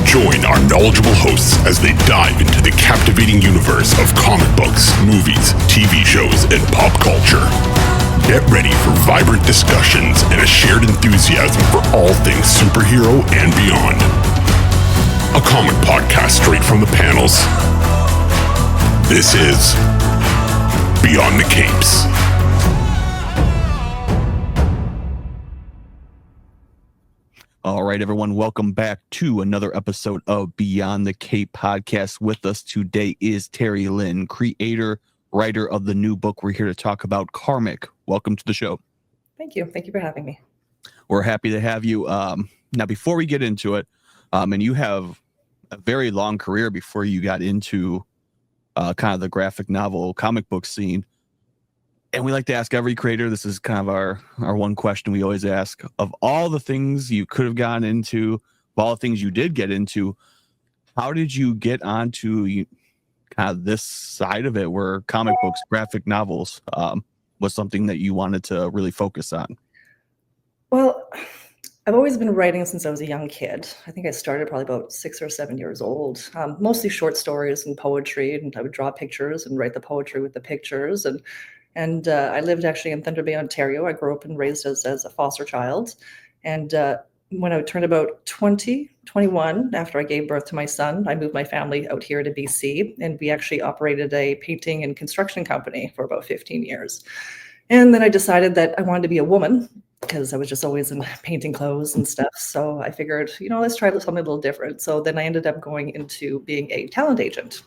Join our knowledgeable hosts as they dive into the captivating universe of comic books, movies, TV shows, and pop culture. Get ready for vibrant discussions and a shared enthusiasm for all things superhero and beyond. A comic podcast straight from the panels. This is Beyond the Capes. All right, everyone, welcome back to another episode of Beyond the Cape podcast. With us today is Terri Lynn, creator, writer of the new book. We're here to talk about Karmic. Welcome to the show. Thank you. Thank you for having me. We're happy to have you. Now, before we get into it, and you have a very long career before you got into kind of the graphic novel comic book scene. And we like to ask every creator, this is kind of our one question we always ask, of all the things you could have gone into, of all the things you did get into, how did you get onto kind of this side of it where comic books, graphic novels was something that you wanted to really focus on? Well, I've always been writing since I was a young kid. I think I started probably about 6 or 7 years old, mostly short stories and poetry, and I would draw pictures and write the poetry with the pictures. And I lived actually in Thunder Bay, Ontario. I grew up and raised as a foster child. And when I turned about 21, after I gave birth to my son, I moved my family out here to BC. And we actually operated a painting and construction company for about 15 years. And then I decided that I wanted to be a woman because I was just always in painting clothes and stuff. So I figured, let's try something a little different. So then I ended up going into being a talent agent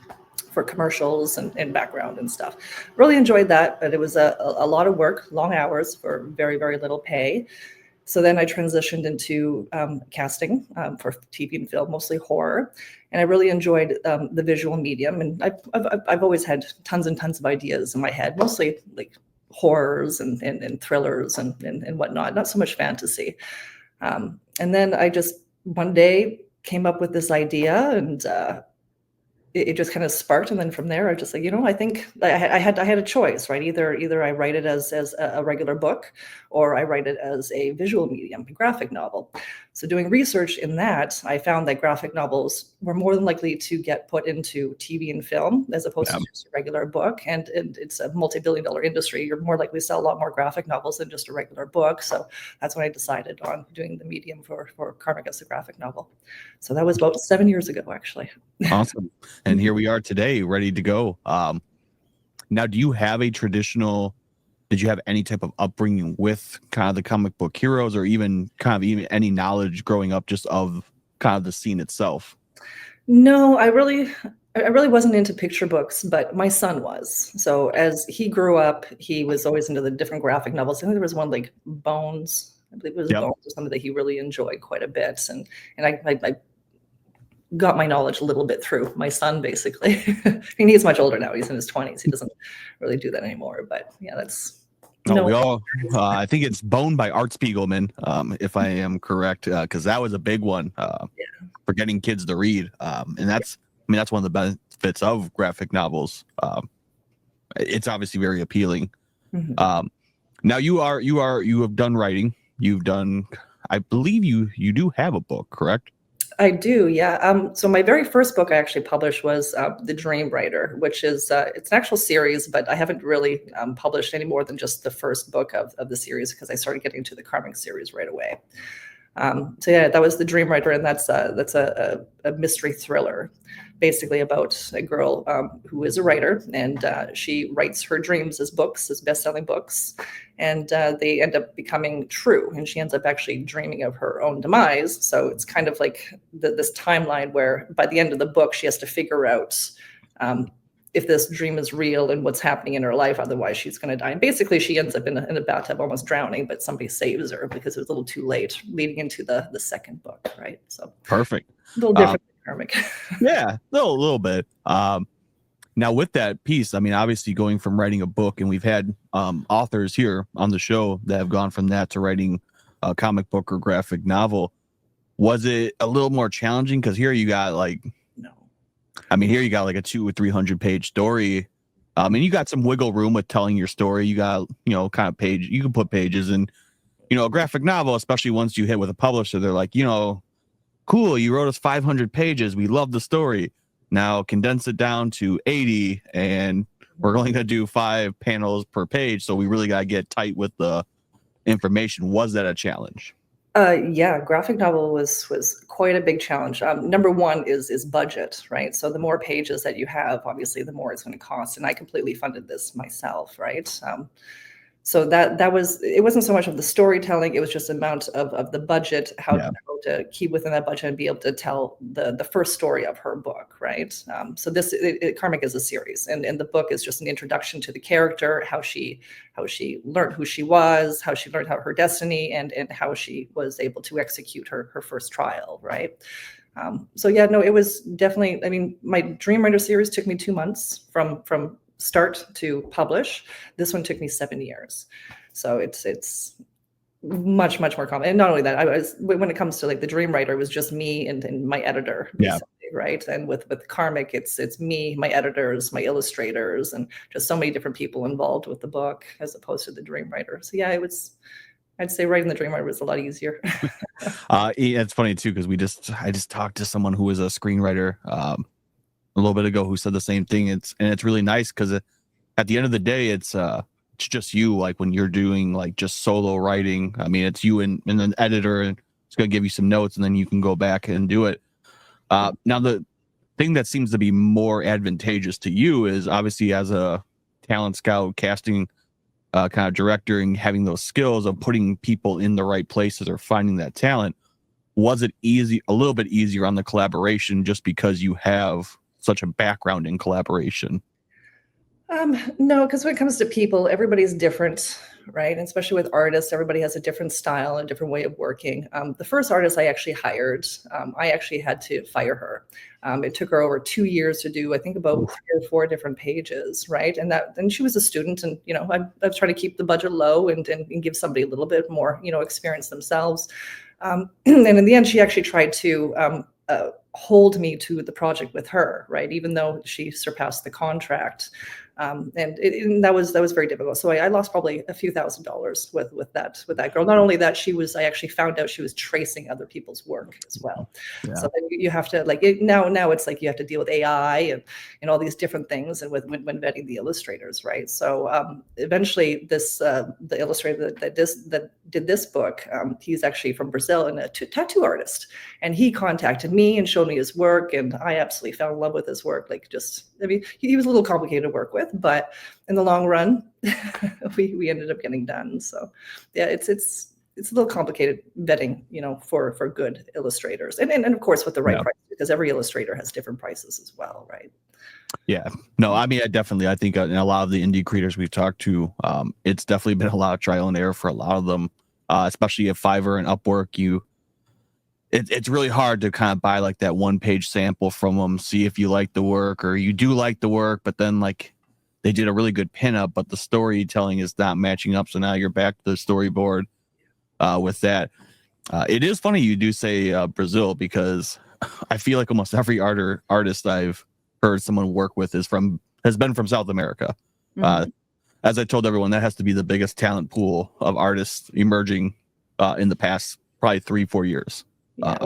for commercials and background and stuff. Really enjoyed that, but it was a lot of work, long hours for very, very little pay. So then I transitioned into casting for TV and film, mostly horror. And I really enjoyed the visual medium. And I've always had tons and tons of ideas in my head, mostly like horrors and thrillers and whatnot, not so much fantasy. And then I just one day came up with this idea, and it just kind of sparked. And then from there, I just like, I think I had a choice, right? Either I write it as a regular book, or I write it as a visual medium, a graphic novel. So doing research in that, I found that graphic novels were more than likely to get put into TV and film as opposed to just a regular book. And it's a multi-billion-dollar industry. You're more likely to sell a lot more graphic novels than just a regular book. So that's when I decided on doing the medium for Karmic as a graphic novel. So that was about 7 years ago, actually. Awesome. And here we are today, ready to go. Now, did you have any type of upbringing with kind of the comic book heroes, or even any knowledge growing up just of kind of the scene itself? No, I really wasn't into picture books, but my son was. So as he grew up, he was always into the different graphic novels. I think there was one like Bones. I believe it was Bones, or something that he really enjoyed quite a bit. And I got my knowledge a little bit through my son, basically. I mean, he's much older now. He's in his 20s. He doesn't really do that anymore. But yeah, that's... I think it's Bone by Art Spiegelman, if I am correct, because that was a big one for getting kids to read. And that's one of the benefits of graphic novels. It's obviously very appealing. Mm-hmm. Now you have done writing. You've done, I believe you do have a book, correct? I do, yeah. So my very first book I actually published was The Dream Writer, which is it's an actual series, but I haven't really published any more than just the first book of the series, because I started getting to the Karmic series right away. So yeah, that was The Dream Writer, and that's a mystery thriller, basically about a girl who is a writer, and she writes her dreams as books, as best-selling books, and they end up becoming true, and she ends up actually dreaming of her own demise. So it's kind of like this timeline where by the end of the book, she has to figure out if this dream is real and what's happening in her life. Otherwise, she's going to die. And basically, she ends up in a bathtub almost drowning, but somebody saves her because it was a little too late, leading into the second book, right? So perfect. A little different than Karmic. Yeah, a little bit. Now, with that piece, I mean, obviously going from writing a book, and we've had authors here on the show that have gone from that to writing a comic book or graphic novel. Was it a little more challenging? Because here you got like a 200 or 300 page story. And you got some wiggle room with telling your story. You got, kind of page, you can put pages, and, a graphic novel, especially once you hit with a publisher, they're like, cool, you wrote us 500 pages. We love the story. Now condense it down to 80, and we're only going to do 5 panels per page. So we really got to get tight with the information. Was that a challenge? Yeah, graphic novel was quite a big challenge. Number one is budget, right? So the more pages that you have, obviously, the more it's going to cost. And I completely funded this myself, right? So that was, it wasn't so much of the storytelling, it was just amount of the budget, how to keep within that budget and be able to tell the first story of her book, right? So this Karmic is a series, and the book is just an introduction to the character, how she learned who she was, how she learned how her destiny, and how she was able to execute her first trial, right? So yeah, no, it was definitely, I mean, my Dream Writer series took me 2 months from start to publish. This one took me 7 years. So it's much more common. And not only that, I was, when it comes to like the Dream Writer, it was just me and my editor, basically, right? And with Karmic, it's me, my editors, my illustrators, and just so many different people involved with the book as opposed to the Dream Writer. So yeah, I'd say writing the Dream Writer was a lot easier. It's funny too, because I just talked to someone who was a screenwriter a little bit ago who said the same thing. It's really nice because at the end of the day, it's just you. Like when you're doing like just solo writing, I mean, it's you and an editor, and it's going to give you some notes, and then you can go back and do it. Now, the thing that seems to be more advantageous to you is obviously as a talent scout, casting kind of director, and having those skills of putting people in the right places or finding that talent. Was it a little bit easier on the collaboration just because you have such a background in collaboration? No, because when it comes to people, everybody's different, right? And especially with artists, everybody has a different style and different way of working. The first artist I actually hired, I actually had to fire her. It took her over 2 years to do, I think, about 3 or 4 different pages, right? And she was a student, and I was trying to keep the budget low and give somebody a little bit more, experience themselves. And in the end, she actually tried to hold me to the project with her, right? Even though she surpassed the contract. And that was very difficult. So I lost probably a few $1,000s with that girl. Not only that, I actually found out she was tracing other people's work as well. Yeah. So then you have to now it's like you have to deal with AI and all these different things, and when vetting the illustrators, right? So eventually the illustrator that did this book, he's actually from Brazil and a tattoo artist, and he contacted me and showed me his work, and I absolutely fell in love with his work. He was a little complicated to work with, but in the long run, we ended up getting done. So yeah, it's a little complicated vetting, for good illustrators, and of course with the right price, because every illustrator has different prices as well, right? Yeah, no, I mean, I think in a lot of the indie creators we've talked to, it's definitely been a lot of trial and error for a lot of them, especially at Fiverr and Upwork. It's really hard to kind of buy like that 1-page sample from them, see if you like the work or you do like the work, but then like they did a really good pinup, but the storytelling is not matching up. So now you're back to the storyboard with that. It is funny you do say Brazil, because I feel like almost every artist I've heard someone work with has been from South America. Mm-hmm. As I told everyone, that has to be the biggest talent pool of artists emerging in the past probably 3-4 years. Yeah.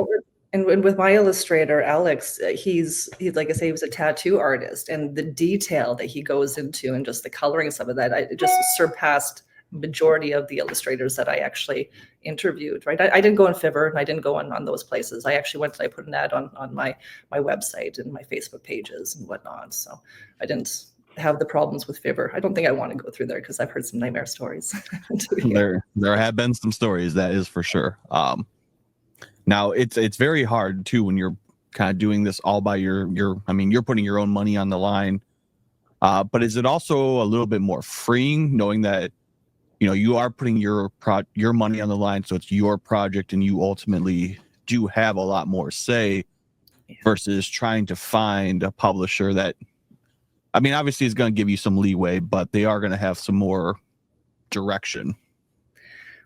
And with my illustrator, Alex, he's like I say, he was a tattoo artist, and the detail that he goes into and just the coloring and some of that, it just surpassed majority of the illustrators that I actually interviewed, right? I didn't go on Fiverr, and I didn't go on those places. I put an ad on my website and my Facebook pages and whatnot. So I didn't have the problems with Fiverr. I don't think I want to go through there, because I've heard some nightmare stories. There have been some stories, that is for sure. Now it's very hard too when you're kind of doing this all by you're putting your own money on the line. But is it also a little bit more freeing knowing that, you are putting your money on the line, so it's your project and you ultimately do have a lot more say versus trying to find a publisher that, obviously is going to give you some leeway, but they are going to have some more direction?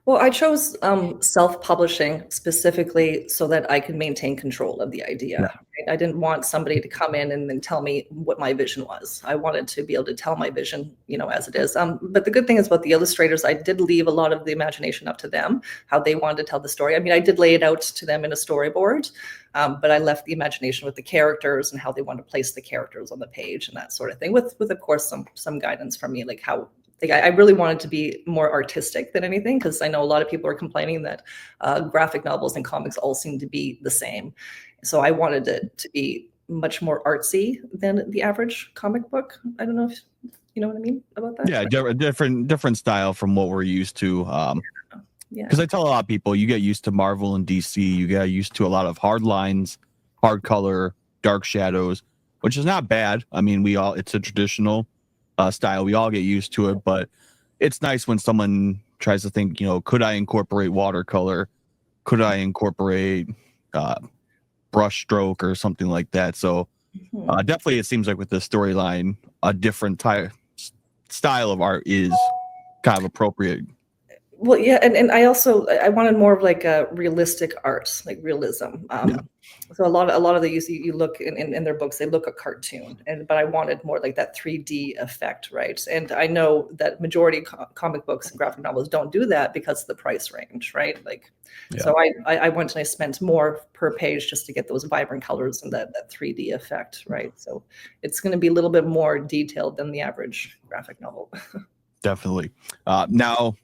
Well, I chose self-publishing specifically so that I could maintain control of the idea. Yeah. Right? I didn't want somebody to come in and then tell me what my vision was. I wanted to be able to tell my vision, as it is. But the good thing is about the illustrators, I did leave a lot of the imagination up to them, how they wanted to tell the story. I mean, I did lay it out to them in a storyboard, but I left the imagination with the characters and how they want to place the characters on the page and that sort of thing. With of course some guidance from me, like how. Like I really wanted to be more artistic than anything, because I know a lot of people are complaining that graphic novels and comics all seem to be the same. So I wanted it to be much more artsy than the average comic book. I don't know if you know what I mean about that. Yeah, different style from what we're used to. Yeah. Because I tell a lot of people, you get used to Marvel and DC, you get used to a lot of hard lines, hard color, dark shadows, which is not bad. I mean, it's a traditional style. We all get used to it, but it's nice when someone tries to think, could I incorporate watercolor? Could I incorporate brush stroke or something like that? So definitely it seems like with the storyline, a different style of art is kind of appropriate. Well, yeah, and I wanted more of like a realistic art, like realism. So a lot of the you look in their books, they look a cartoon, but I wanted more like that 3D effect, right? And I know that majority comic books and graphic novels don't do that because of the price range, right? Like, so I went and I spent more per page just to get those vibrant colors and that 3D effect, right? So it's going to be a little bit more detailed than the average graphic novel. Definitely. Now,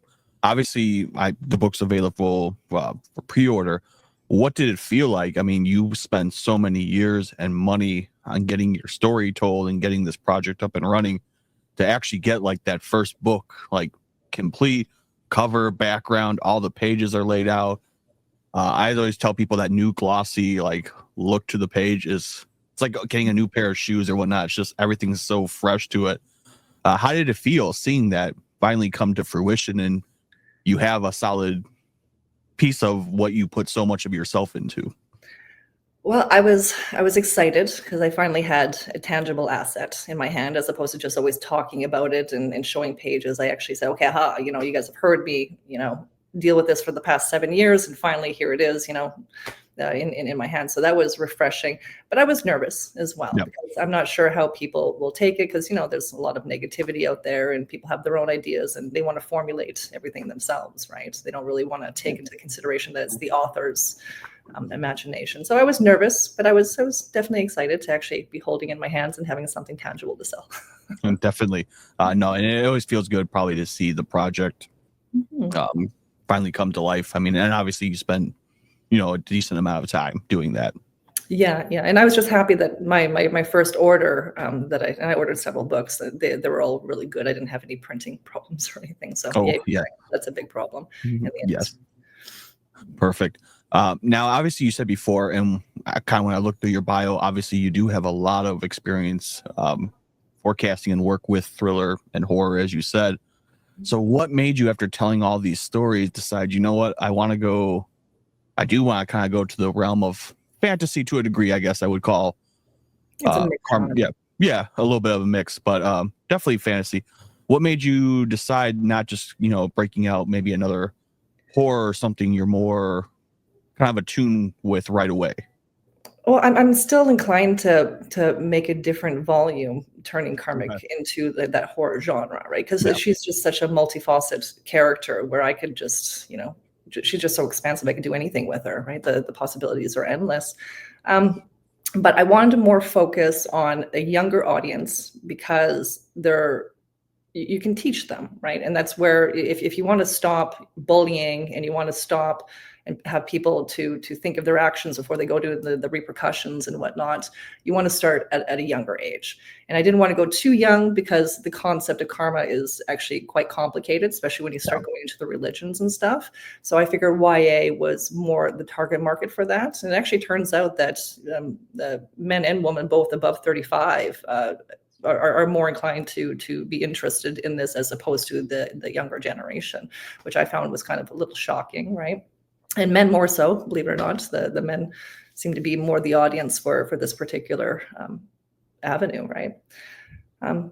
obviously, the book's available for pre-order. What did it feel like? I mean, you spent so many years and money on getting your story told and getting this project up and running to actually get like that first book, like complete cover, background, all the pages are laid out. I always tell people that new glossy like look to the page it's like getting a new pair of shoes or whatnot. It's just everything's so fresh to it. How did it feel seeing that finally come to fruition and you have a solid piece of what you put so much of yourself into? Well, I was excited because I finally had a tangible asset in my hand, as opposed to just always talking about it and showing pages. I actually said, okay, you guys have heard me, deal with this for the past 7 years, and finally here it is, in my hand. So that was refreshing, but I was nervous as well, because I'm not sure how people will take it, because there's a lot of negativity out there and people have their own ideas and they want to formulate everything themselves, right? They don't really want to take into consideration that it's the author's imagination. So I was nervous, but I was definitely excited to actually be holding in my hands and having something tangible to sell. Definitely. No, and it always feels good probably to see the project finally come to life. I mean, and obviously you spent a decent amount of time doing that. Yeah. And I was just happy that my first order I ordered several books. They were all really good. I didn't have any printing problems or anything. So that's a big problem. Yes. Perfect. Now, obviously you said before, and when I looked through your bio, obviously you do have a lot of experience forecasting and work with thriller and horror, as you said. So what made you, after telling all these stories, decide, I do want to kind of go to the realm of fantasy to a degree, I guess I would call. It's a mix. Yeah, a little bit of a mix, but definitely fantasy. What made you decide not just, breaking out maybe another horror or something you're more kind of attuned with right away? Well, I'm still inclined to make a different volume, turning Karmic into that horror genre, right? Because she's just such a multifaceted character where I could just, she's just so expansive. I could do anything with her, right? The possibilities are endless. But I wanted to more focus on a younger audience, because you can teach them, right? And that's where if you want to stop bullying and you want to stop and have people to think of their actions before they go to the repercussions and whatnot, you want to start at a younger age. And I didn't want to go too young, because the concept of karma is actually quite complicated, especially when you start going into the religions and stuff. So I figured YA was more the target market for that. And it actually turns out that the men and women, both above 35, are more inclined to be interested in this, as opposed to the younger generation, which I found was kind of a little shocking, right? And men more so, believe it or not. The men seem to be more the audience for this particular avenue, right? No,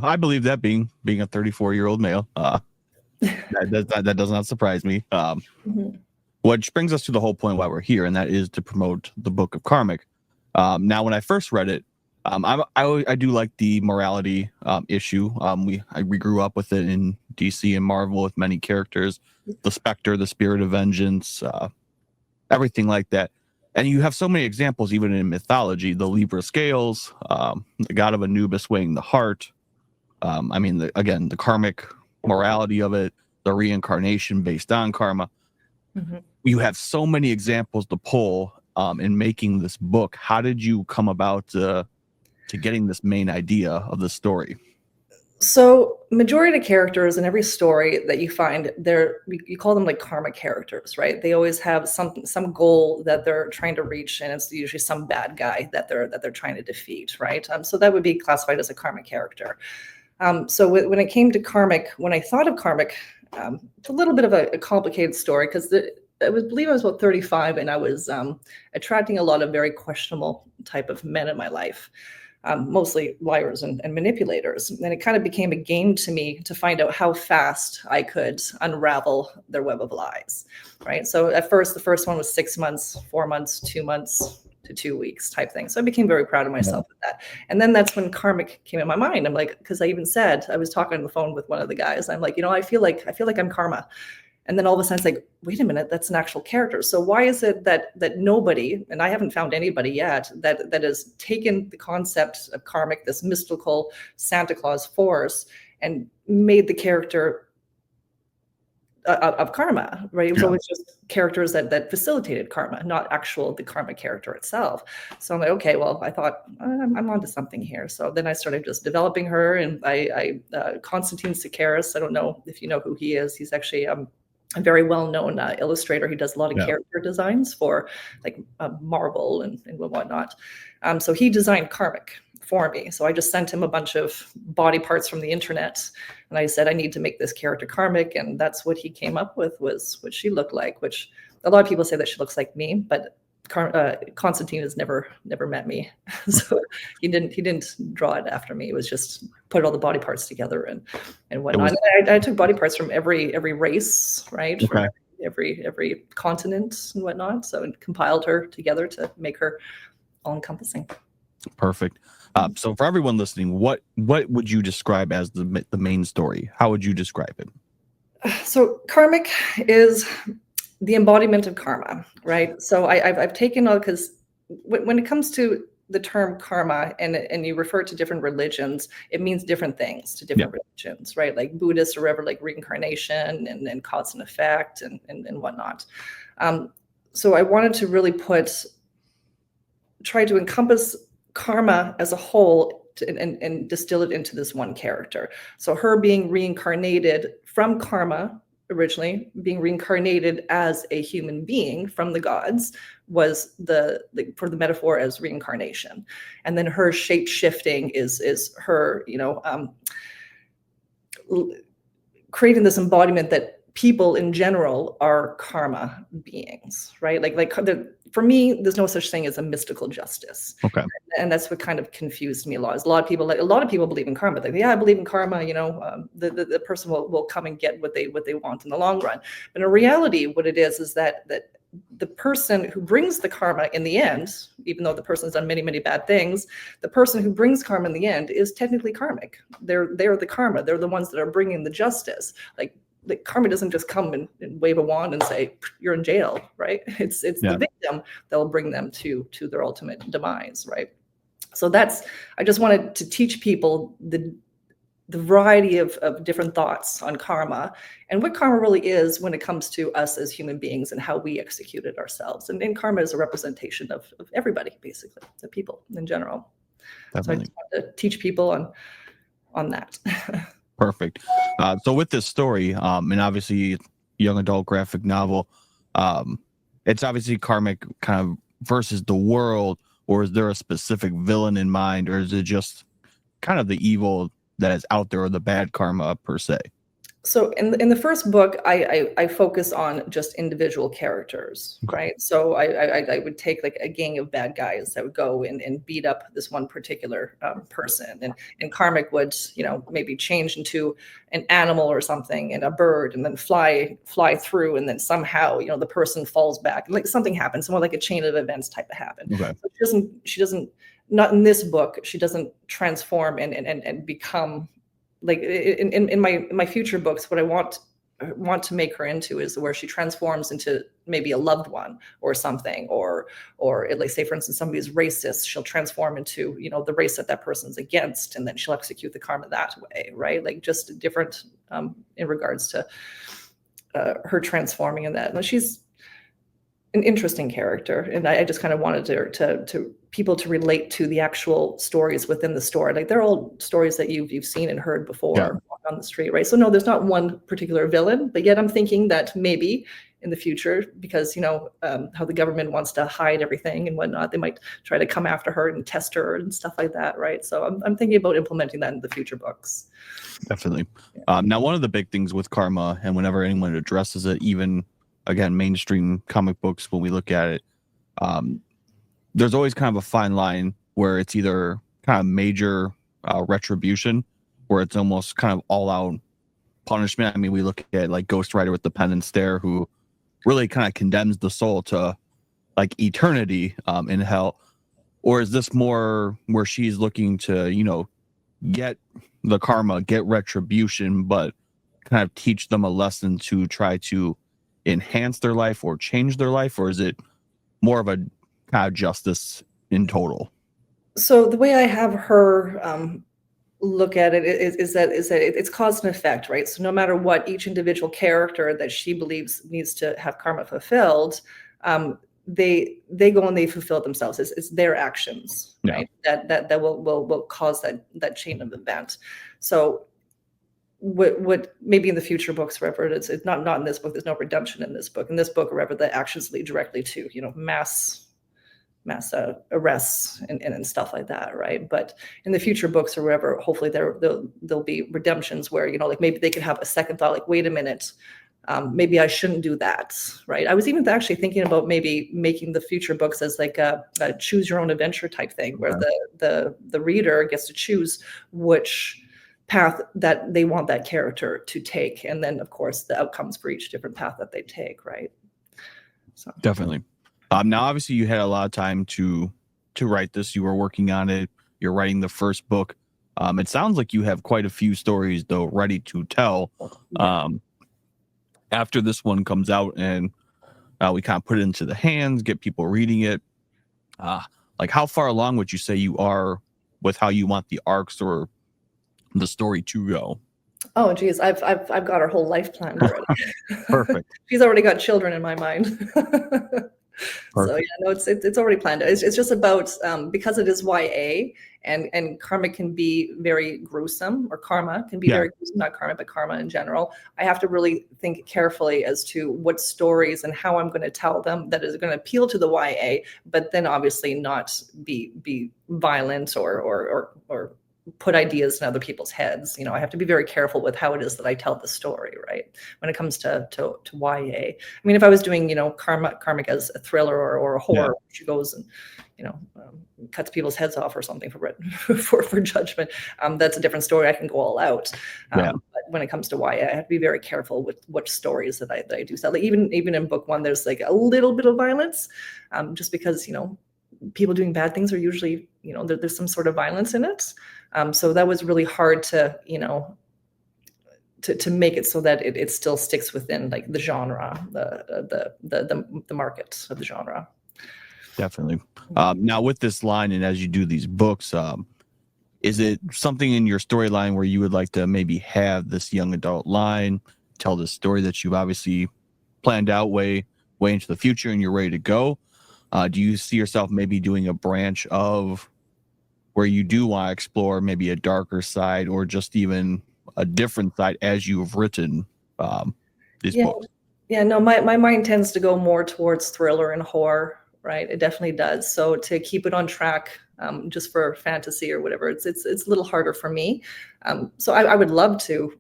I believe that, being a 34-year-old male. That does not surprise me. Mhm. Which brings us to the whole point why we're here, and that is to promote the book of Karmic. Now, when I first read it, I do like the morality issue. We grew up with it in DC and Marvel with many characters, the Spectre, the Spirit of Vengeance, everything like that. And you have so many examples, even in mythology, the Libra scales, the god of Anubis weighing the heart. The karmic morality of it, the reincarnation based on karma. Mhm. You have so many examples to pull in making this book. How did you come about to getting this main idea of the story? So majority of the characters in every story that you find, you call them like karma characters, right? They always have some goal that they're trying to reach, and it's usually some bad guy that they're trying to defeat, right? So that would be classified as a karma character. So when it came to Karmic, when I thought of Karmic, it's a little bit of a complicated story because I believe I was about 35 and I was attracting a lot of very questionable type of men in my life, mostly liars and manipulators. And it kind of became a game to me to find out how fast I could unravel their web of lies, right? So at first, the first one was 6 months, 4 months, 2 months to 2 weeks type thing. So I became very proud of myself with that. And then that's when Karmic came in my mind. I'm like, because I even said, I was talking on the phone with one of the guys. I'm like, I feel like I'm karma. And then all of a sudden it's like, wait a minute, that's an actual character. So why is it that nobody, and I haven't found anybody yet, that has taken the concept of karmic, this mystical Santa Claus force, and made the character of karma, right? It was always just characters that facilitated karma, not the karma character itself. So I'm like, okay, well, I thought I'm onto something here. So then I started just developing her, and Constantine Sakaris, I don't know if you know who he is. He's actually a very well-known illustrator. He does a lot of character designs for like Marvel and whatnot. So he designed Karmic for me. So I just sent him a bunch of body parts from the internet, and I said, I need to make this character Karmic, and that's what he came up with, was what she looked like, which a lot of people say that she looks like me, but Constantine has never met me. So he didn't draw it after me. It was just put all the body parts together and whatnot. I took body parts from every race, right? From every continent and whatnot. So and compiled her together to make her all encompassing. Perfect. So for everyone listening, what would you describe as the main story? How would you describe it? So Karmic is the embodiment of karma, right? So I've taken all, because when it comes to the term karma and you refer to different religions, it means different things to different religions, right? Like Buddhists are ever like reincarnation and cause and effect and whatnot. So I wanted to really try to encompass karma as a whole and distill it into this one character. So her being reincarnated from karma, originally being reincarnated as a human being from the gods, was for the metaphor as reincarnation. And then her shape shifting is her, creating this embodiment that people in general are karma beings, right? For me, there's no such thing as a mystical justice. Okay. And that's what kind of confused me a lot. A lot of people believe in karma. They're like, yeah, I believe in karma. The person will come and get what they want in the long run. But in reality, what it is that the person who brings the karma in the end, even though the person's done many, many bad things, the person who brings karma in the end is technically karmic. They're the karma. They're the ones that are bringing the justice. Like karma doesn't just come and wave a wand and say you're in jail, right? It's the victim that will bring them to their ultimate demise, right? So I just wanted to teach people the variety of different thoughts on karma and what karma really is when it comes to us as human beings and how we execute it ourselves. And karma is a representation of everybody, basically, the people in general. Definitely. So I just wanted to teach people on that. Perfect. So with this story, and obviously young adult graphic novel, it's obviously karmic kind of versus the world, or is there a specific villain in mind, or is it just kind of the evil that is out there, or the bad karma per se? So in the first book, I focus on just individual characters, Okay. right? So I would take like a gang of bad guys that would go and beat up this one particular person, and Karmic would, maybe change into an animal or something, and a bird, and then fly through, and then somehow the person falls back, like something happens, more like a chain of events type of happen. Okay. So she doesn't, not in this book, she doesn't transform and become like in my future books. What I want to make her into is where she transforms into maybe a loved one or something, or like, say for instance, somebody's racist, she'll transform into the race that person's against, and then she'll execute the karma that way, right? Like just different in regards to her transforming in that. And she's an interesting character, and I just kind of wanted to people to relate to the actual stories within the story. Like they're all stories that you've seen and heard before. Yeah. On the street, right? So no, there's not one particular villain, but yet I'm thinking that maybe in the future, because how the government wants to hide everything and whatnot, they might try to come after her and test her and stuff like that, right? So I'm thinking about implementing that in the future books. Definitely. Now, one of the big things with karma, and whenever anyone addresses it, even again, mainstream comic books, when we look at it, there's always kind of a fine line where it's either kind of major retribution, where it's almost kind of all out punishment. I mean, we look at like Ghost Rider with the penance there, who really kind of condemns the soul to like eternity in hell. Or is this more where she's looking to, get the karma, get retribution, but kind of teach them a lesson to try to enhance their life or change their life? Or is it more of a kind of justice in total? So the way I have her look at it is that it's cause and effect, right? So no matter what each individual character that she believes needs to have karma fulfilled, they go and they fulfill it themselves. It's their actions, right? That will cause that chain of event. So what maybe in the future books, wherever it's not in this book, there's no redemption in this book. In this book, wherever the actions lead directly to mass arrests and stuff like that, right? But in the future books or wherever, hopefully there'll be redemptions where like maybe they could have a second thought, like, wait a minute, maybe I shouldn't do that, right? I was even actually thinking about maybe making the future books as like a choose your own adventure type thing, where the reader gets to choose which path that they want that character to take, and then of course the outcomes for each different path that they take, right? So Definitely. Now, obviously, you had a lot of time to write this. You were working on it. You're writing the first book. It sounds like you have quite a few stories, though, ready to tell. After this one comes out, and we kind of put it into the hands, get people reading it. Like, how far along would you say you are with how you want the arcs or the story to go? Oh, geez, I've got her whole life planned already. Perfect. She's already got children in my mind. So yeah, no, it's already planned. It's just about because it is YA, and karma can be very gruesome, or karma can be very gruesome, not karma, but karma in general. I have to really think carefully as to what stories and how I'm going to tell them that is going to appeal to the YA, but then obviously not be violent or put ideas in other people's heads. I have to be very careful with how it is that I tell the story, right? When it comes to YA. I mean, if I was doing, Karmic as a thriller or a horror, she goes and, cuts people's heads off or something for judgment, that's a different story. I can go all out. But when it comes to YA, I have to be very careful with what stories that I do sell. Like even in book one, there's like a little bit of violence, just because, people doing bad things are usually, there's some sort of violence in it. So that was really hard to, to make it so that it still sticks within like the genre, the market of the genre. Definitely. Now with this line, and as you do these books, is it something in your storyline where you would like to maybe have this young adult line, tell this story that you've obviously planned out way into the future and you're ready to go? Do you see yourself maybe doing a branch of where you do want to explore maybe a darker side or just even a different side as you've written these books? Yeah, no, my mind tends to go more towards thriller and horror, right? It definitely does. So to keep it on track, just for fantasy or whatever. It's a little harder for me. So I would love to,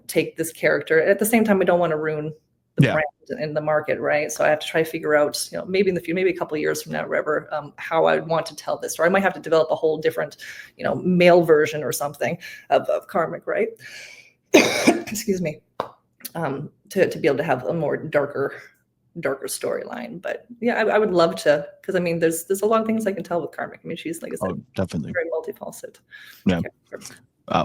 take this character. At the same time, I don't want to ruin the brand in the market, right? So I have to try to figure out, maybe in the future, maybe a couple of years from now, whatever, how I would want to tell this. Or I might have to develop a whole different, male version or something of Karmic, right? Excuse me. To be able to have a more darker storyline. But yeah, I would love to, because I mean, there's a lot of things I can tell with Karmic. I mean, she's, like I said, definitely very multifaceted. Yeah.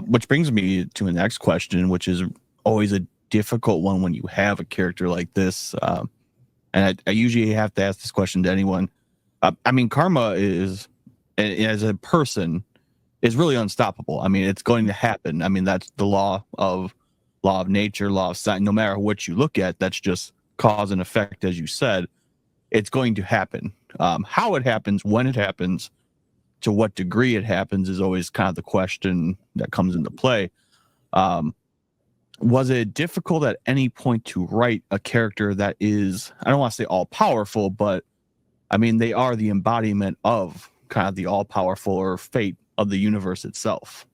Which brings me to the next question, which is always a difficult one when you have a character like this. And I usually have to ask this question to anyone. I mean, Karma is, as a person, is really unstoppable. I mean, it's going to happen. I mean, that's the law of nature, law of science. No matter what you look at, that's just cause and effect, as you said. It's going to happen. How it happens, when it happens, to what degree it happens is always kind of the question that comes into play. Was it difficult at any point to write a character that is, I don't want to say all powerful, but I mean, they are the embodiment of kind of the all powerful or fate of the universe itself?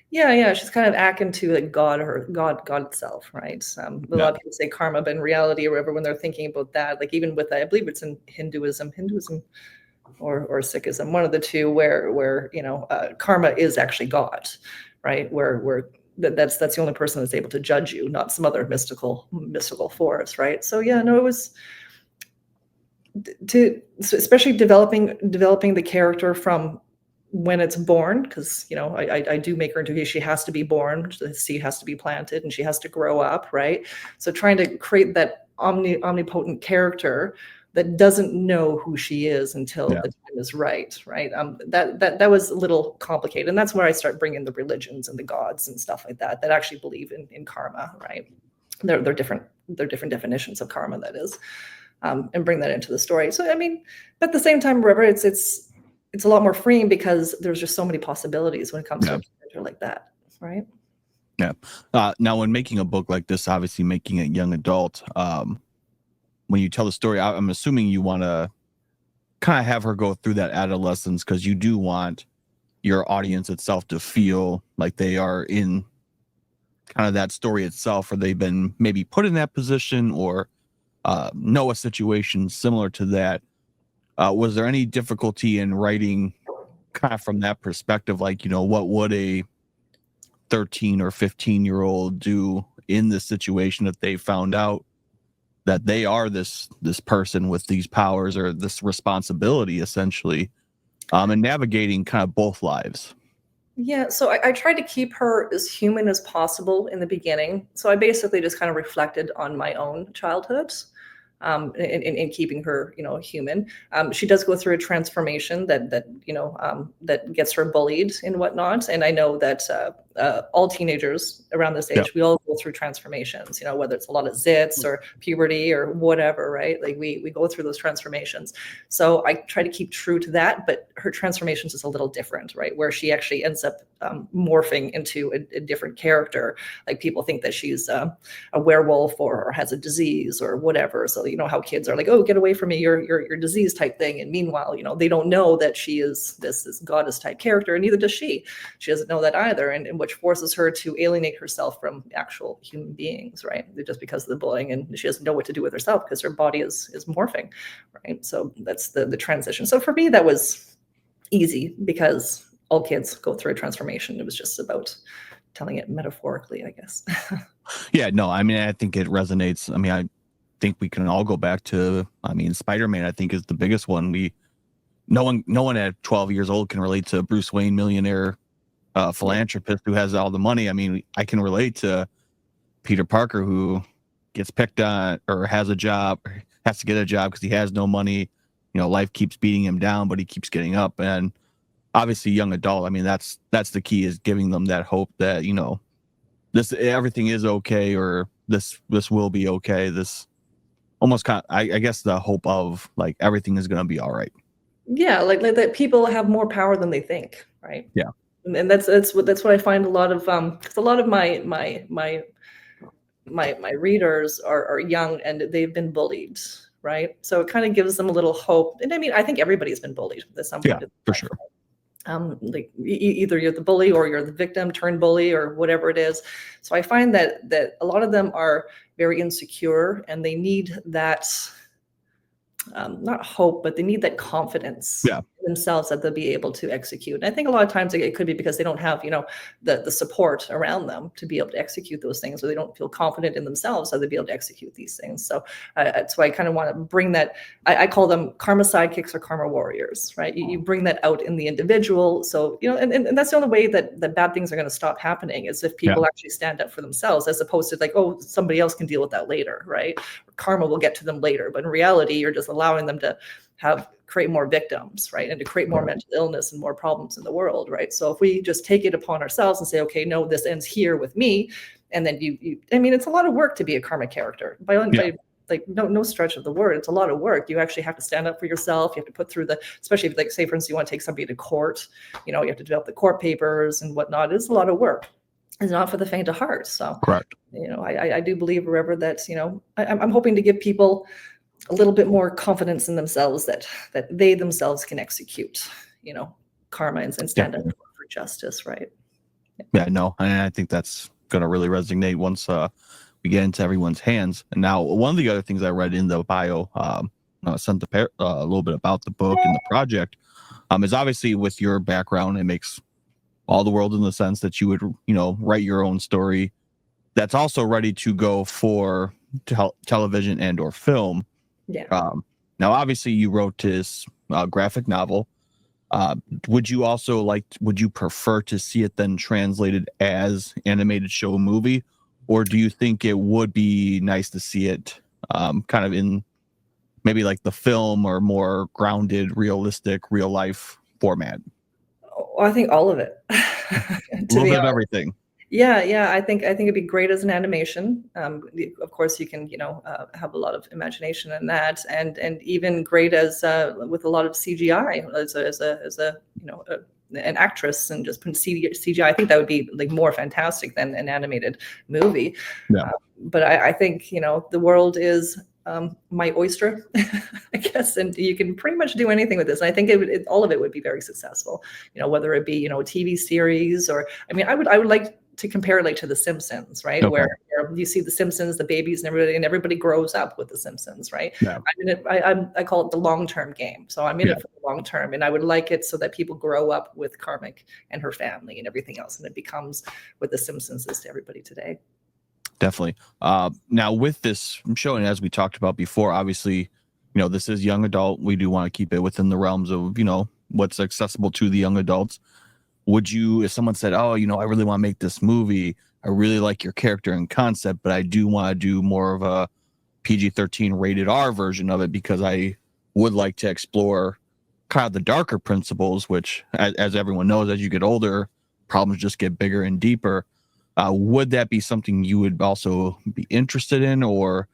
Yeah, she's kind of akin to like God itself, right? A lot of people say karma, but in reality, or whatever, when they're thinking about that, like even with, I believe it's in Hinduism or Sikhism, one of the two, where karma is actually God, right? Where that's the only person that's able to judge you, not some other mystical force, right? So yeah, no, it was especially developing the character from when it's born, because I do make her into, she has to be born, the seed has to be planted, and she has to grow up, right? So trying to create that omnipotent character that doesn't know who she is until the time is right? That was a little complicated, and that's where I start bringing the religions and the gods and stuff like that actually believe in karma, right? They're different definitions of karma, that is, and bring that into the story. So I mean, but at the same time, remember, it's a lot more freeing because there's just so many possibilities when it comes to a character like that, right? Yeah. Now, when making a book like this, obviously making it young adult, when you tell the story, I'm assuming you want to kind of have her go through that adolescence, because you do want your audience itself to feel like they are in kind of that story itself, or they've been maybe put in that position, or know a situation similar to that. Was there any difficulty in writing kind of from that perspective? Like, what would a 13 or 15-year-old do in this situation if they found out that they are this person with these powers or this responsibility, essentially, and navigating kind of both lives? Yeah, so I tried to keep her as human as possible in the beginning. So I basically just kind of reflected on my own childhood. In keeping her, human. She does go through a transformation that gets her bullied and whatnot. And I know that all teenagers around this age, we all go through transformations, whether it's a lot of zits or puberty or whatever, right? Like we go through those transformations. So I try to keep true to that, but her transformations is a little different, right? Where she actually ends up morphing into a different character. Like people think that she's a werewolf or has a disease or whatever. So how kids are like, oh, get away from me, you're disease type thing. And meanwhile, they don't know that she is this goddess type character, and neither does she. She doesn't know that either, and which forces her to alienate herself from actual human beings, right? Just because of the bullying, and she doesn't know what to do with herself because her body is morphing, right? So that's the transition. So for me, that was easy because all kids go through a transformation. It was just about telling it metaphorically, I guess. Yeah, no, I mean, I think it resonates. I mean, I think we can all go back to, Spider-Man, I think, is the biggest one. No one at 12 years old can relate to Bruce Wayne, millionaire philanthropist who has all the money. I mean, I can relate to Peter Parker, who gets picked on or has to get a job because he has no money. Life keeps beating him down, but he keeps getting up. And obviously, young adult, I mean, that's the key, is giving them that hope that, everything is okay, or this will be okay. This almost kind of, I guess, the hope of like everything is going to be all right. Yeah, like that people have more power than they think, right? Yeah. And that's what I find a lot of, because a lot of my readers are young and they've been bullied, right? So it kind of gives them a little hope. And I mean, I think everybody's been bullied at some point. Yeah, for sure. Like either you're the bully or you're the victim turned bully or whatever it is. So I find that a lot of them are very insecure, and they need that not hope, but they need that confidence Yeah. in themselves that they'll be able to execute. And I think a lot of times it could be because they don't have, the support around them to be able to execute those things, or they don't feel confident in themselves that they'll be able to execute these things. So that's why I kind of want to bring that. I call them karma sidekicks or karma warriors, right? You bring that out in the individual. So, and that's the only way that bad things are going to stop happening, is if people actually stand up for themselves, as opposed to like, oh, somebody else can deal with that later, right? Karma will get to them later. But in reality, you're just allowing them to create more victims, right? And to create more mental illness and more problems in the world, right? So if we just take it upon ourselves and say, okay, no, this ends here with me. And then I mean, it's a lot of work to be a karmic character. By like no stretch of the word, it's a lot of work. You actually have to stand up for yourself. You have to put through especially if, like, say, for instance, you want to take somebody to court, you have to develop the court papers and whatnot. It's a lot of work. It's not for the faint of heart. So, Correct. I do believe, River, that, I'm hoping to give people a little bit more confidence in themselves that they themselves can execute, karma and stand up for justice, right? Yeah, no, and I think that's going to really resonate once we get into everyone's hands. And now, one of the other things I read in the bio, sent a little bit about the book and the project, is obviously with your background, it makes all the world in the sense that you would, write your own story that's also ready to go for television and or film. Yeah. Now, obviously, you wrote this graphic novel. Would you prefer to see it then translated as animated show movie, or do you think it would be nice to see it kind of in maybe like the film or more grounded, realistic, real life format? Well, I think all of it. A little bit of everything. Yeah. I think it'd be great as an animation. Of course, you can, have a lot of imagination in that, and even great as with a lot of CGI as an actress, and just put CGI. I think that would be like more fantastic than an animated movie. Yeah. But I think the world is my oyster, I guess, and you can pretty much do anything with this. And I think all of it would be very successful. Whether it be a TV series, or I would like to compare it like to The Simpsons, right? Okay. Where you see The Simpsons, the babies, and everybody grows up with The Simpsons, right? Yeah. I call it the long-term game. So I'm in it for the long term, and I would like it so that people grow up with Karmic and her family and everything else, and it becomes what The Simpsons is to everybody today. Definitely. Now, with this show, and as we talked about before, obviously, this is young adult. We do want to keep it within the realms of, what's accessible to the young adults. Would you, if someone said, oh, I really want to make this movie, I really like your character and concept, but I do want to do more of a PG-13 rated R version of it, because I would like to explore kind of the darker principles, which, as everyone knows, as you get older, problems just get bigger and deeper. Would that be something you would also be interested in, or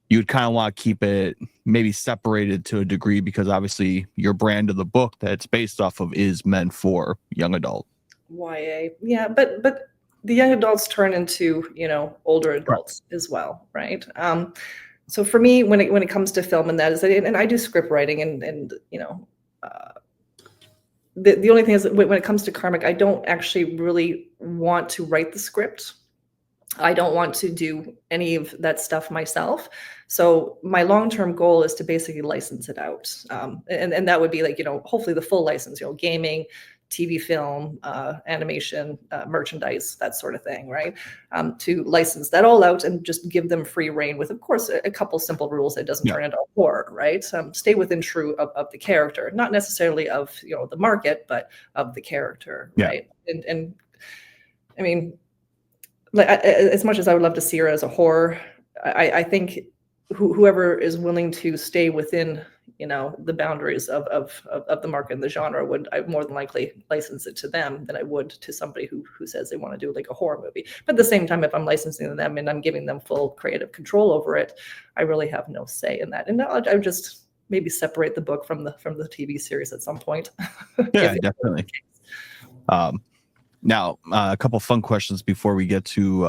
you would kind of want to keep it maybe separated to a degree, because obviously your brand of the book that it's based off of is meant for young adult? YA, yeah, but the young adults turn into older adults as well, right? So for me, when it comes to film, and I do script writing, and the only thing is that when it comes to Karmic, I don't actually really want to write the script. I don't want to do any of that stuff myself. So my long-term goal is to basically license it out. And that would be like, hopefully the full license, gaming, TV, film, animation, merchandise, that sort of thing, right? To license that all out and just give them free reign with, of course, a couple simple rules that doesn't turn into horror, right? Stay within true of the character, not necessarily of, the market, but of the character, right? And I mean, like, as much as I would love to see her as a horror, I think whoever is willing to stay within, the boundaries of the market and the genre, I more than likely license it to them than I would to somebody who says they want to do like a horror movie. But at the same time, if I'm licensing them and I'm giving them full creative control over it, I really have no say in that. And I would just maybe separate the book from the TV series at some point. Yeah, definitely. Now, a couple fun questions before we get to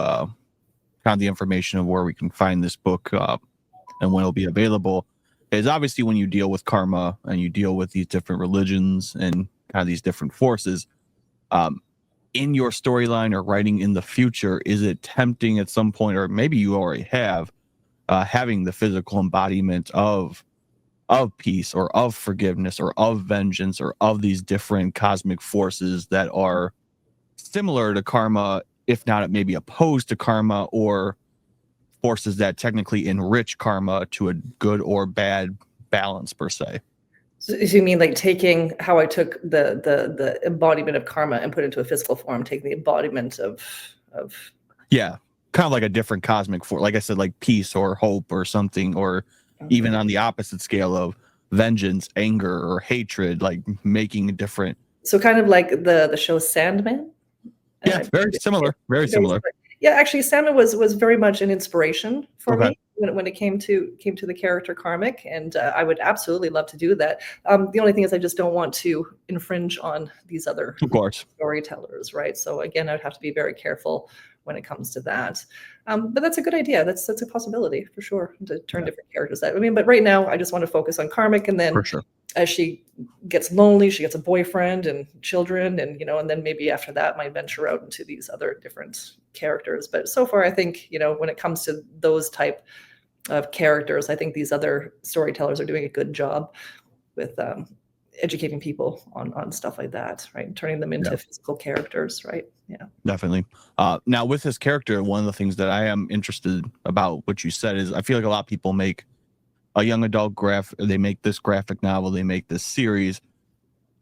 kind of the information of where we can find this book and when it'll be available. Is obviously when you deal with karma and you deal with these different religions and kind of these different forces. In your storyline or writing in the future, is it tempting at some point, or maybe you already have, having the physical embodiment of peace or of forgiveness or of vengeance or of these different cosmic forces that are similar to karma, if not maybe opposed to karma, or forces that technically enrich karma to a good or bad balance per se? So you mean like taking how I took the embodiment of karma and put it into a physical form, taking the embodiment of Yeah, kind of like a different cosmic force, like I said, like peace or hope or something, or even on the opposite scale of vengeance, anger, or hatred, like making a different. so kind of like the show Sandman. Yeah, very similar. Very similar. Yeah, actually, Sandman was very much an inspiration for Okay. me when it came to the character Karmic, and I would absolutely love to do that. The only thing is, I just don't want to infringe on these other Of course. storytellers, right? So again, I'd have to be very careful when it comes to that. But that's a good idea. That's a possibility for sure, to turn different characters out. I mean, but right now, I just want to focus on Karmic, and then For sure. as she gets lonely, she gets a boyfriend and children, and and then maybe after that might venture out into these other different characters. But so far, I think when it comes to those type of characters, I think these other storytellers are doing a good job with educating people on stuff like that, right? Turning them into physical characters, right? Yeah, Definitely. Now with this character, one of the things that I am interested about what you said is I feel like a lot of people make a young adult they make this graphic novel, they make this series.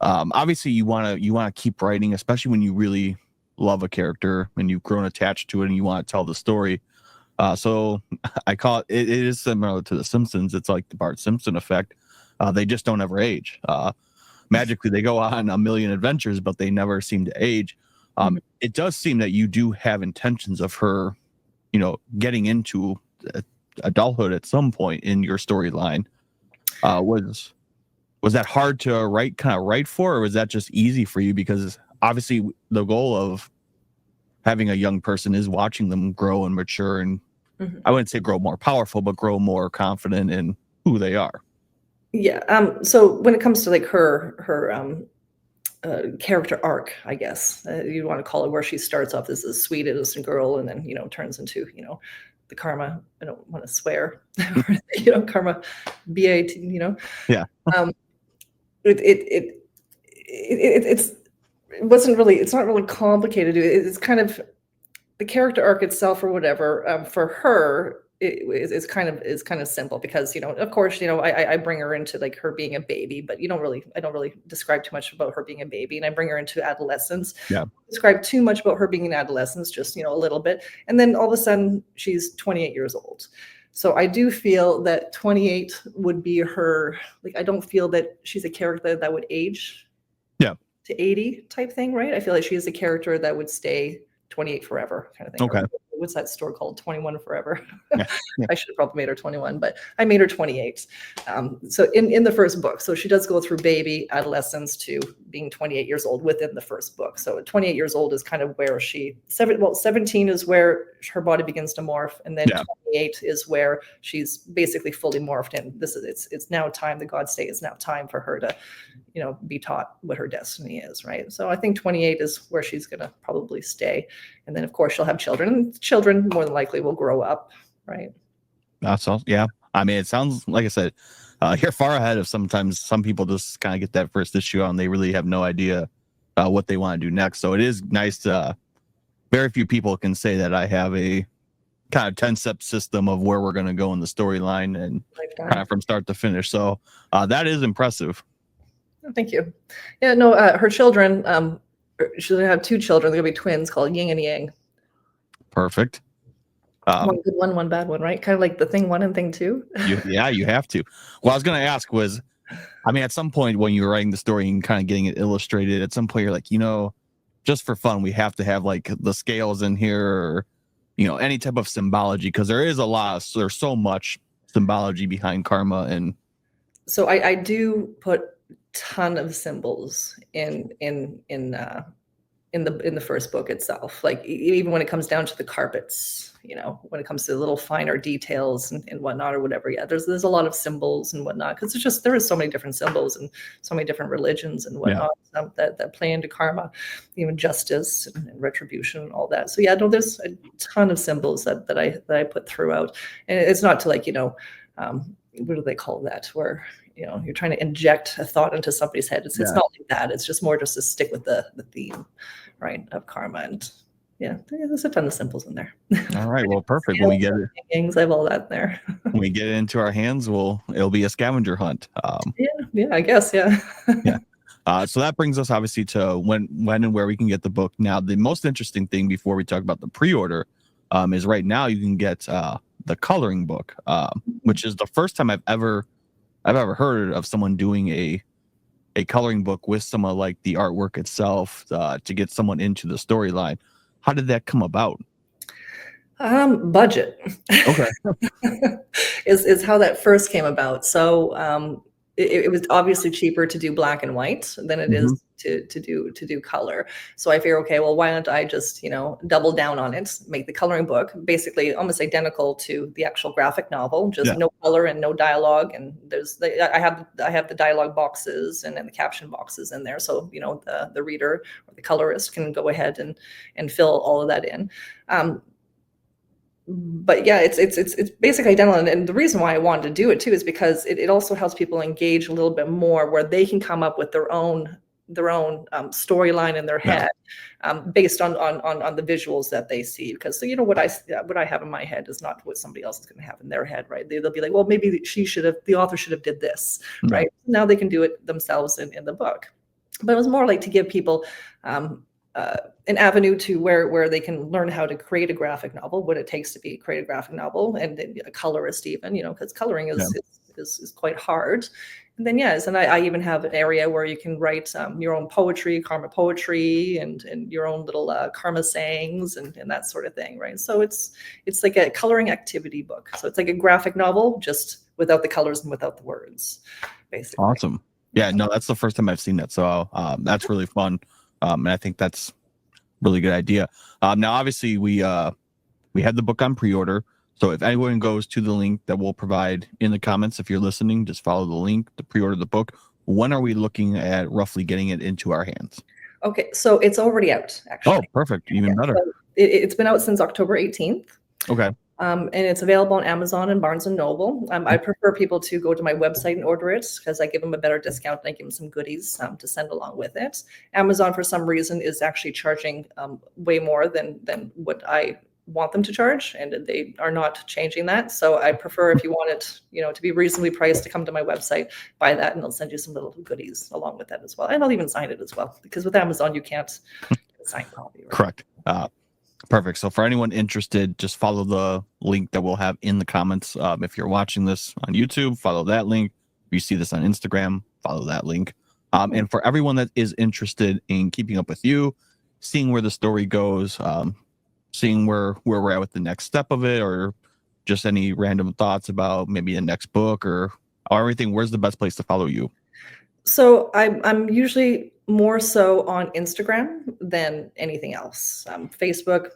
Obviously you want to keep writing, especially when you really love a character and you've grown attached to it and you want to tell the story. So I call it is similar to The Simpsons. It's like the Bart Simpson effect. They just don't ever age. Magically they go on a million adventures, but they never seem to age. It does seem that you do have intentions of her, getting into adulthood at some point in your storyline. Was that hard to write for, or was that just easy for you? Because obviously the goal of having a young person is watching them grow and mature, and I wouldn't say grow more powerful, but grow more confident in who they are. Yeah. So when it comes to like her character arc, I guess you want to call it, where she starts off as a sweet innocent girl and then turns into the karma. I don't want to swear, karma, BAT. Yeah. Um, it's it's not really complicated. It's kind of the character arc itself or whatever. For her, is kind of simple because of course I bring her into like her being a baby, but I don't really describe too much about her being a baby, and I bring her into adolescence. Yeah. Describe too much about her being in adolescence, just a little bit, and then all of a sudden she's 28 years old. So I do feel that 28 would be her, like I don't feel that she's a character that would age to 80 type thing, right? I feel like she is a character that would stay 28 forever kind of thing. Okay. What's that store called? 21 Forever. Yeah. I should have probably made her 21, but I made her 28. So in the first book, so she does go through baby, adolescence to being 28 years old within the first book. So 28 years old is kind of where 17 is where her body begins to morph, and then 28 is where she's basically fully morphed in. It's now time. The God state is now time for her to, be taught what her destiny is, right? So I think 28 is where she's gonna probably stay, and then of course she'll have children. And children more than likely will grow up, right? That's all. Yeah. I mean, it sounds like I said, you're far ahead of sometimes some people just kind of get that first issue out and they really have no idea what they want to do next. So it is nice to, very few people can say that I have a kind of 10-step system of where we're going to go in the storyline and kind of from start to finish. So that is impressive. Thank you. Yeah, no, her children, she's gonna have two children. They're gonna be twins called Yin and Yang. Perfect. One good one, one bad one, right? Kind of like the thing one and thing two. You have to. What I was going to ask was, I mean, at some point when you're writing the story and kind of getting it illustrated, at some point you're like, just for fun, we have to have like the scales in here, or, any type of symbology, because there's so much symbology behind karma. And so I do put ton of symbols in in the first book itself. Like even when it comes down to the carpets, when it comes to little finer details and whatnot or whatever. Yeah, there's a lot of symbols and whatnot, because there is so many different symbols and so many different religions and whatnot that play into karma, even justice and retribution and all that. So yeah, no, there's a ton of symbols that I put throughout, and it's not to like what do they call that, where you're trying to inject a thought into somebody's head. It's not like that. It's just more just to stick with the theme, right, of karma. And there's a ton of symbols in there. All right, well, perfect. When we get it, I have all that there. When we get it into our hands, it'll be a scavenger hunt. I guess. Yeah. So that brings us obviously to when and where we can get the book. Now, the most interesting thing before we talk about the pre-order is right now you can get the coloring book, which is the first time I've ever heard of someone doing a coloring book with some of like the artwork itself to get someone into the storyline. How did that come about? Budget. Okay. is how that first came about. So it was obviously cheaper to do black and white than it is to do color. So I figure, okay, well, why don't I just double down on it, make the coloring book basically almost identical to the actual graphic novel, just no color and no dialogue. And I have the dialogue boxes and then the caption boxes in there, so the reader or the colorist can go ahead and fill all of that in. But yeah, it's basically identical. And the reason why I wanted to do it too is because it also helps people engage a little bit more, where they can come up with their own storyline in their head, based on the visuals that they see. Because what I have in my head is not what somebody else is going to have in their head, right? They'll be like, well, maybe the author should have did this, right? Now they can do it themselves in the book. But it was more like to give people an avenue to where they can learn how to create a graphic novel, what it takes to create a graphic novel, and a colorist even, because coloring is quite hard. And then and I even have an area where you can write your own poetry, karma poetry, and your own little karma sayings and that sort of thing, right? So it's like a coloring activity book. So it's like a graphic novel, just without the colors and without the words, basically. Awesome. Yeah, no, that's the first time I've seen that. So that's really fun. And I think that's a really good idea. Now, obviously, we had the book on pre-order. So if anyone goes to the link that we'll provide in the comments, if you're listening, just follow the link to pre-order the book. When are we looking at roughly getting it into our hands? Okay, so it's already out, actually. Oh, perfect. Even better. So it's been out since October 18th. Okay. And it's available on Amazon and Barnes & Noble. I prefer people to go to my website and order it, because I give them a better discount and I give them some goodies to send along with it. Amazon, for some reason, is actually charging way more than what I want them to charge, and they are not changing that. So I prefer, if you want it, to be reasonably priced, to come to my website, buy that, and they'll send you some little goodies along with that as well. And I'll even sign it as well, because with Amazon, you can't get a signed copy. Right? Correct. Perfect. So for anyone interested, just follow the link that we'll have in the comments. If you're watching this on YouTube, follow that link. If you see this on Instagram, follow that link. And for everyone that is interested in keeping up with you, seeing where the story goes, seeing where we're at with the next step of it, or just any random thoughts about maybe the next book or everything, where's the best place to follow you? So I'm usually more so on Instagram than anything else. Facebook,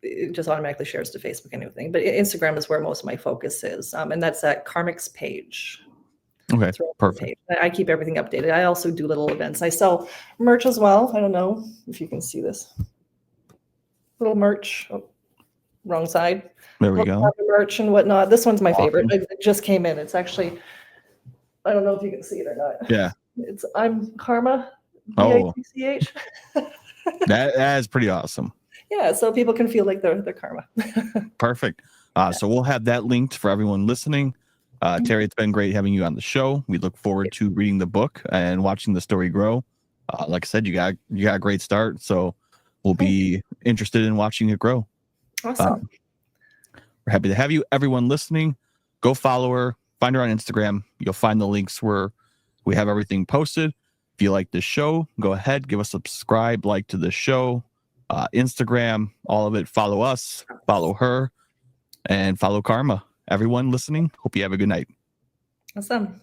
it just automatically shares to Facebook and everything. But Instagram is where most of my focus is. And that's at Karmic's page. Okay, perfect. I keep everything updated. I also do little events. I sell merch as well. I don't know if you can see this. Little merch. Oh, wrong side. There we go. Merch and whatnot. This one's my favorite. It just came in. It's actually, I don't know if you can see it or not. Yeah. It's I'm Karma. Oh, B-I-C-C-H. that is pretty awesome. Yeah, so people can feel like they're karma. Perfect. So we'll have that linked for everyone listening. Terri, it's been great having you on the show. We look forward to reading the book and watching the story grow. Like I said, you got a great start, so we'll be interested in watching it grow. Awesome. We're happy to have you. Everyone listening, go follow her. Find her on Instagram. You'll find the links where we have everything posted. If you like this show, go ahead, give us a subscribe, like to the show, Instagram, all of it. Follow us, follow her, and follow Karma. Everyone listening, hope you have a good night. Awesome.